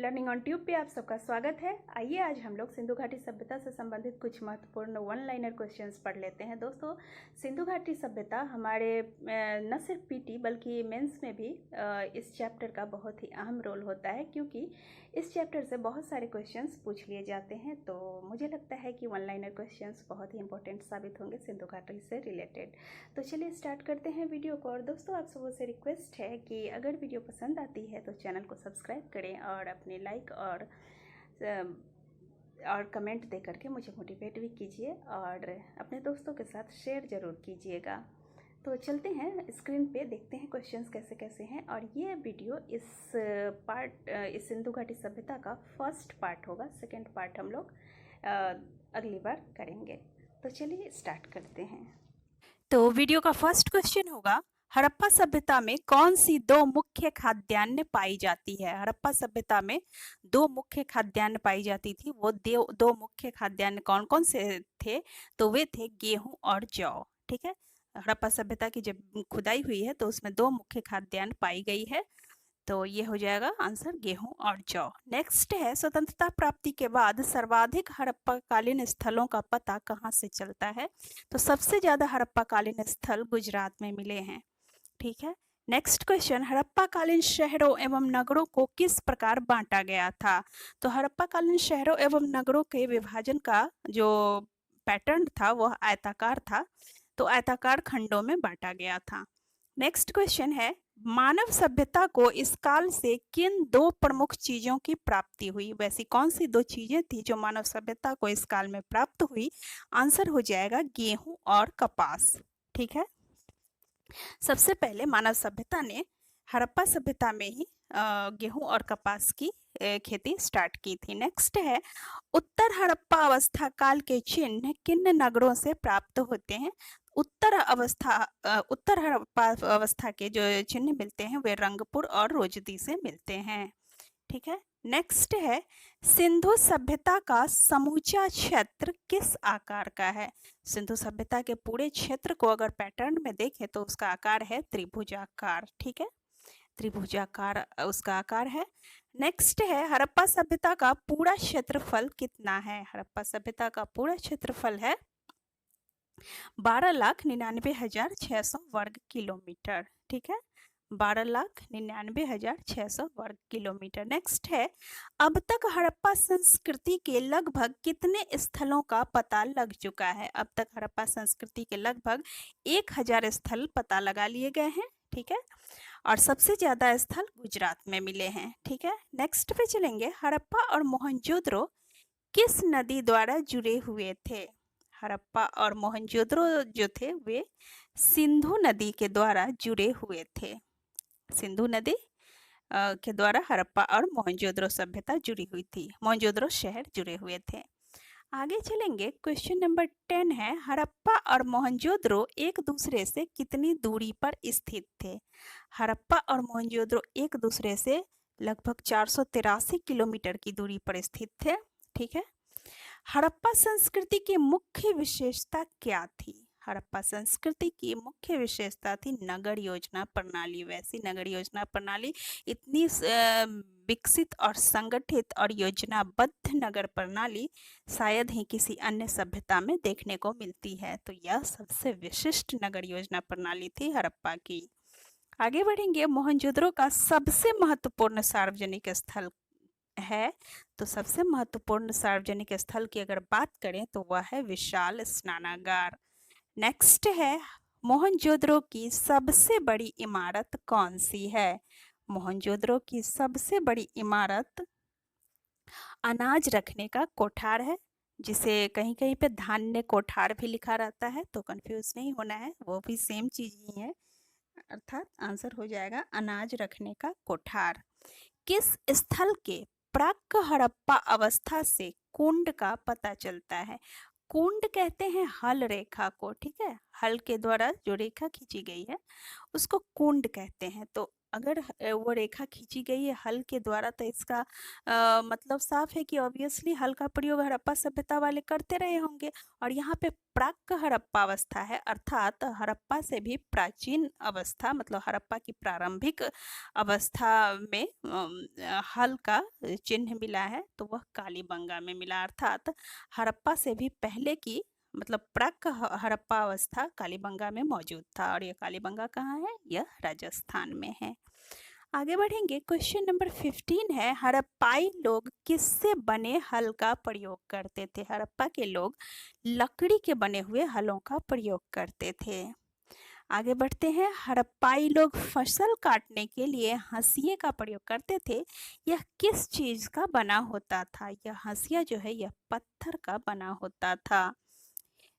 Learning on tube पे आप सबका स्वागत है। आइए आज हम लोग सिंधु घाटी सभ्यता से संबंधित कुछ महत्वपूर्ण वन लाइनर क्वेश्चंस पढ़ लेते हैं। दोस्तों, सिंधु घाटी सभ्यता हमारे न सिर्फ पीटी बल्कि मेंस में भी इस चैप्टर का बहुत ही अहम रोल होता है, क्योंकि इस चैप्टर से बहुत सारे क्वेश्चंस पूछ लिए जाते हैं। तो मुझे लगता है कि वन लाइनर क्वेश्चंस बहुत ही इंपॉर्टेंट साबित होंगे सिंधु घाटी से रिलेटेड। तो चलिए स्टार्ट करते हैं वीडियो को। और दोस्तों, आप सबों से रिक्वेस्ट है कि अगर वीडियो पसंद आती है तो चैनल को सब्सक्राइब करें और अपने लाइक और कमेंट दे करके मुझे मोटिवेट भी कीजिए और अपने दोस्तों के साथ शेयर ज़रूर कीजिएगा। तो चलते हैं स्क्रीन पे, देखते हैं क्वेश्चंस कैसे कैसे हैं। और ये वीडियो इस सिंधु घाटी सभ्यता का फर्स्ट पार्ट होगा। सेकंड पार्ट हम लोग अगली बार करेंगे। तो चलिए स्टार्ट करते हैं। तो वीडियो का फर्स्ट क्वेश्चन होगा, हड़प्पा सभ्यता में कौन सी दो मुख्य खाद्यान्न पाई जाती है। हड़प्पा सभ्यता में दो मुख्य खाद्यान्न पाई जाती थी। वो दो मुख्य खाद्यान्न कौन कौन से थे? तो वे थे गेहूं और जौ। ठीक है, हड़प्पा सभ्यता की जब खुदाई हुई है तो उसमें दो मुख्य खाद्यान्न पाई गई है। तो ये हो जाएगा आंसर, गेहूं और जौ। नेक्स्ट है, स्वतंत्रता प्राप्ति के बाद सर्वाधिक हड़प्पा कालीन स्थलों का पता कहाँ से चलता है। तो सबसे ज्यादा हड़प्पा कालीन स्थल गुजरात में मिले हैं। ठीक है, नेक्स्ट क्वेश्चन, हड़प्पा कालीन शहरों एवं नगरों को किस प्रकार बांटा गया था। तो हड़प्पा कालीन शहरों एवं नगरों के विभाजन का जो पैटर्न था वह आयताकार था। तो आयताकार खंडों में बांटा गया था। नेक्स्ट क्वेश्चन है, मानव सभ्यता को इस काल से किन दो प्रमुख चीजों की प्राप्ति हुई। वैसी कौन सी दो चीजें थी जो मानव सभ्यता को इस काल में प्राप्त हुई? आंसर हो जाएगा गेहूं और कपास। ठीक है, सबसे पहले मानव सभ्यता ने हड़प्पा सभ्यता में ही गेहूं और कपास की खेती स्टार्ट की थी। नेक्स्ट है, उत्तर हड़प्पा अवस्था काल के चिन्ह किन नगरों से प्राप्त होते हैं। उत्तर हड़प्पा अवस्था के जो चिन्ह मिलते हैं वे रंगपुर और रोजदी से मिलते हैं। ठीक है, नेक्स्ट है, सिंधु सभ्यता का समूचा क्षेत्र किस आकार का है। सिंधु सभ्यता के पूरे क्षेत्र को अगर पैटर्न में देखें तो उसका आकार है त्रिभुजाकार। ठीक है, त्रिभुजाकार उसका आकार है। नेक्स्ट है, हड़प्पा सभ्यता का पूरा क्षेत्रफल कितना है। हड़प्पा सभ्यता का पूरा क्षेत्रफल है 12,99,600 वर्ग किलोमीटर। ठीक है, 12,99,600 वर्ग किलोमीटर। नेक्स्ट है, अब तक हड़प्पा संस्कृति के लगभग कितने स्थलों का पता लग चुका है। अब तक हड़प्पा संस्कृति के लगभग 1000 स्थल पता लगा लिए गए हैं। ठीक है, और सबसे ज्यादा स्थल गुजरात में मिले हैं। ठीक है, नेक्स्ट पे चलेंगे, हड़प्पा और मोहनजोदड़ो किस नदी द्वारा जुड़े हुए थे। हड़प्पा और मोहनजोदड़ो जो थे वे सिंधु नदी के द्वारा जुड़े हुए थे। सिंधु नदी के द्वारा हड़प्पा और मोहनजोदड़ो सभ्यता जुड़ी हुई थी। मोहनजोदड़ो शहर जुड़े हुए थे। आगे चलेंगे, क्वेश्चन नंबर 10 है, हड़प्पा और मोहनजोदड़ो एक दूसरे से कितनी दूरी पर स्थित थे। हड़प्पा और मोहनजोदड़ो एक दूसरे से लगभग 483 किलोमीटर की दूरी पर स्थित थे। ठीक है, हड़प्पा संस्कृति की मुख्य विशेषता क्या थी। हड़प्पा संस्कृति की मुख्य विशेषता थी नगर योजना प्रणाली। वैसी नगर योजना प्रणाली, इतनी विकसित और संगठित और योजनाबद्ध नगर प्रणाली शायद ही किसी अन्य सभ्यता में देखने को मिलती है। तो यह सबसे विशिष्ट नगर योजना प्रणाली थी हड़प्पा की। आगे बढ़ेंगे, मोहनजोदड़ो का सबसे महत्वपूर्ण सार्वजनिक स्थल है। तो सबसे महत्वपूर्ण सार्वजनिक स्थल की अगर बात करें तो वह है विशाल स्नानागार। नेक्स्ट है, मोहनजोदड़ो की सबसे बड़ी इमारत कौन सी है। मोहनजोदड़ो की सबसे बड़ी इमारत अनाज रखने का कोठार है, जिसे कहीं कहीं पे धान्य कोठार भी लिखा रहता है। तो कंफ्यूज नहीं होना है, वो भी सेम चीज ही है, अर्थात आंसर हो जाएगा अनाज रखने का कोठार। किस स्थल के प्राक हड़प्पा अवस्था से कुंड का पता चलता है। कुंड कहते हैं हल रेखा को। ठीक है, हल के द्वारा जो रेखा खींची गई है उसको कुंड कहते हैं। तो अगर वो रेखा खींची गई है हल के द्वारा तो इसका मतलब साफ है कि ऑब्वियसली हल का प्रयोग हड़प्पा सभ्यता वाले करते रहे होंगे। और यहाँ पे प्राक हड़प्पा अवस्था है, अर्थात हड़प्पा से भी प्राचीन अवस्था, मतलब हड़प्पा की प्रारंभिक अवस्था में हल का चिन्ह मिला है, तो वह कालीबंगा में मिला। अर्थात हड़प्पा से भी पहले की, मतलब प्राक हड़प्पा अवस्था कालीबंगा में मौजूद था। और यह कालीबंगा कहाँ है? यह राजस्थान में है। आगे बढ़ेंगे। क्वेश्चन नंबर 15 है, हड़प्पाई लोग किससे बने हल का प्रयोग करते थे? हड़प्पा के लोग लकड़ी के बने हुए हलों का प्रयोग करते थे। आगे बढ़ते हैं। हड़प्पाई लोग फसल काटने के लिए हंसिए का प्रयोग करते थे। यह किस चीज का बना होता था? यह हंसिया जो है यह पत्थर का बना होता था।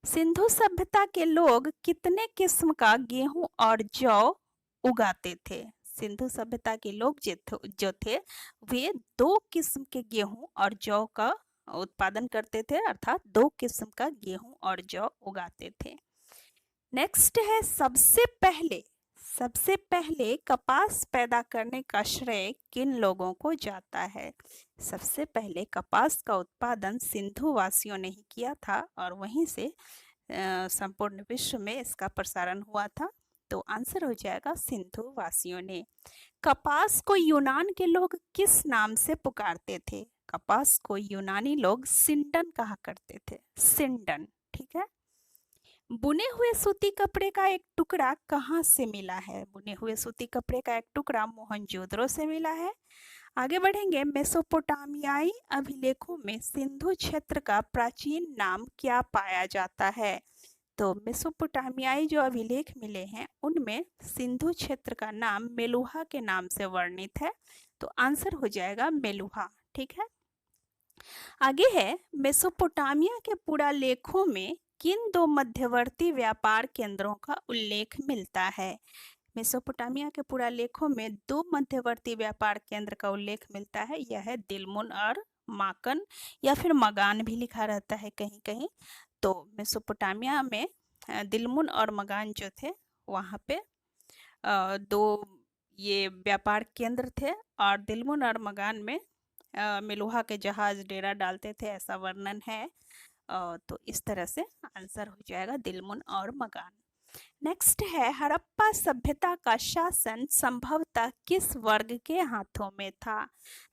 सिंधु सभ्यता के लोग कितने किस्म का गेहूं और जौ उगाते थे? सिंधु सभ्यता के लोग जो थे वे 2 किस्म के गेहूं और जौ का उत्पादन करते थे, अर्थात 2 किस्म का गेहूं और जौ उगाते थे। नेक्स्ट है, सबसे पहले कपास पैदा करने का श्रेय किन लोगों को जाता है? सबसे पहले कपास का उत्पादन सिंधु वासियों ने ही किया था और वहीं से संपूर्ण विश्व में इसका प्रसारण हुआ था। तो आंसर हो जाएगा सिंधु वासियों ने। कपास को यूनान के लोग किस नाम से पुकारते थे? कपास को यूनानी लोग सिंडन कहा करते थे, सिंडन। ठीक है। बुने हुए सूती कपड़े का एक टुकड़ा कहाँ से मिला है? बुने हुए सूती कपड़े का एक टुकड़ा मोहनजोदड़ो से मिला है। आगे बढ़ेंगे। मेसोपोटामियाई अभिलेखों में सिंधु क्षेत्र का प्राचीन नाम क्या पाया जाता है? तो मेसोपोटामियाई जो अभिलेख मिले हैं उनमें सिंधु क्षेत्र का नाम मेलुहा के नाम से वर्णित है। तो आंसर हो जाएगा मेलुहा। ठीक है। आगे है, मेसोपोटामिया के पुरालेखों में किन 2 मध्यवर्ती व्यापार केंद्रों का उल्लेख मिलता है? मेसोपोटामिया के पुरालेखों में 2 मध्यवर्ती व्यापार केंद्र का उल्लेख मिलता है। यह है दिलमुन और माकन, या फिर मगान भी लिखा रहता है कहीं कहीं। तो मेसोपोटामिया में दिलमुन और मगान जो थे वहाँ पे 2 ये व्यापार केंद्र थे, और दिलमुन और मगान में मेलुहा के जहाज डेरा डालते थे, ऐसा वर्णन है। तो इस तरह से आंसर हो जाएगा दिलमुन और मगान। नेक्स्ट है, हड़प्पा सभ्यता का शासन संभवतः किस वर्ग के हाथों में था?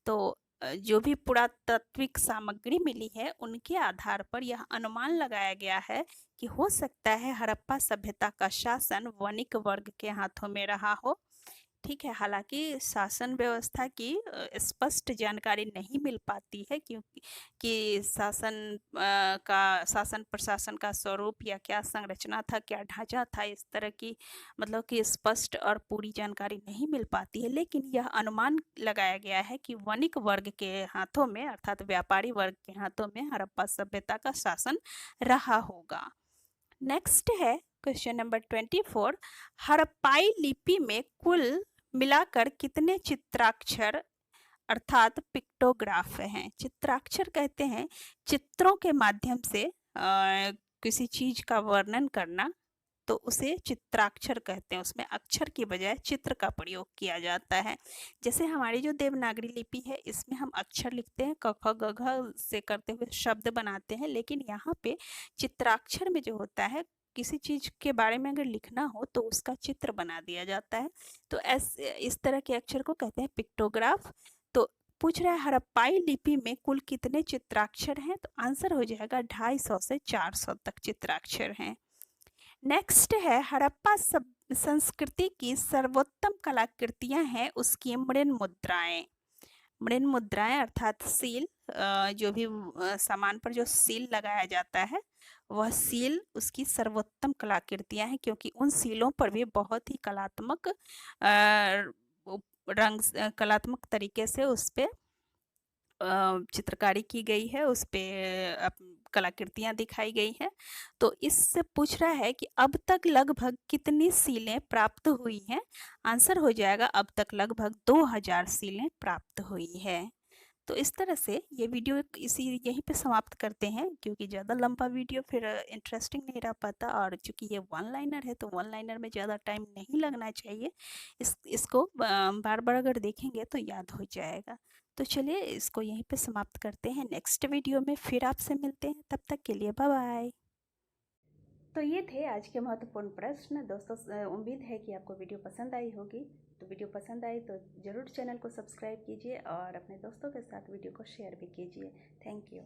तो जो भी पुरातात्विक सामग्री मिली है उनके आधार पर यह अनुमान लगाया गया है कि हो सकता है हड़प्पा सभ्यता का शासन वणिक वर्ग के हाथों में रहा हो। ठीक है। हालांकि शासन व्यवस्था की स्पष्ट जानकारी नहीं मिल पाती है, क्योंकि शासन प्रशासन का स्वरूप या क्या संरचना था, क्या ढांचा था, इस तरह की मतलब कि स्पष्ट और पूरी जानकारी नहीं मिल पाती है। लेकिन यह अनुमान लगाया गया है कि वणिक वर्ग के हाथों में, अर्थात व्यापारी वर्ग के हाथों में हड़प्पा सभ्यता का शासन रहा होगा। नेक्स्ट है क्वेश्चन नंबर 24, हड़प्पाई लिपि में कुल मिलाकर कितने चित्राक्षर अर्थात पिक्टोग्राफ हैं? चित्राक्षर कहते हैं चित्रों के माध्यम से किसी चीज का वर्णन करना, तो उसे चित्राक्षर कहते हैं। उसमें अक्षर की बजाय चित्र का प्रयोग किया जाता है। जैसे हमारी जो देवनागरी लिपि है इसमें हम अक्षर लिखते हैं, क ख ग घ से करते हुए शब्द बनाते हैं, लेकिन यहाँ पे चित्राक्षर में जो होता है, किसी चीज के बारे में अगर लिखना हो तो उसका चित्र बना दिया जाता है। तो इस तरह के अक्षर को कहते हैं पिक्टोग्राफ। तो पूछ रहा है हड़प्पाई लिपि में कुल कितने चित्राक्षर हैं? तो आंसर हो जाएगा 250 से 400 तक चित्राक्षर हैं। नेक्स्ट है, हड़प्पा संस्कृति की सर्वोत्तम कलाकृतियां हैं उसकी मृण मुद्राएं। मृण मुद्राएं अर्थात सील, जो भी सामान पर जो सील लगाया जाता है वह सील उसकी सर्वोत्तम कलाकृतियां हैं, क्योंकि उन सीलों पर भी बहुत ही कलात्मक तरीके से उस पे चित्रकारी की गई है, उस पे कलाकृतियां दिखाई गई हैं। तो इससे पूछ रहा है कि अब तक लगभग कितनी सीलें प्राप्त हुई हैं? आंसर हो जाएगा अब तक लगभग 2000 सीलें प्राप्त हुई है। तो इस तरह से ये वीडियो इसी यहीं पे समाप्त करते हैं, क्योंकि ज़्यादा लंबा वीडियो फिर इंटरेस्टिंग नहीं रह पाता, और चूँकि ये वन लाइनर है तो वन लाइनर में ज़्यादा टाइम नहीं लगना चाहिए। इसको बार-बार अगर देखेंगे तो याद हो जाएगा। तो चलिए इसको यहीं पे समाप्त करते हैं, नेक्स्ट वीडियो में फिर आपसे मिलते हैं, तब तक के लिए बाय बाय। तो ये थे आज के महत्वपूर्ण प्रश्न दोस्तों। उम्मीद है कि आपको वीडियो पसंद आई होगी। तो वीडियो पसंद आई तो ज़रूर चैनल को सब्सक्राइब कीजिए और अपने दोस्तों के साथ वीडियो को शेयर भी कीजिए। Thank you.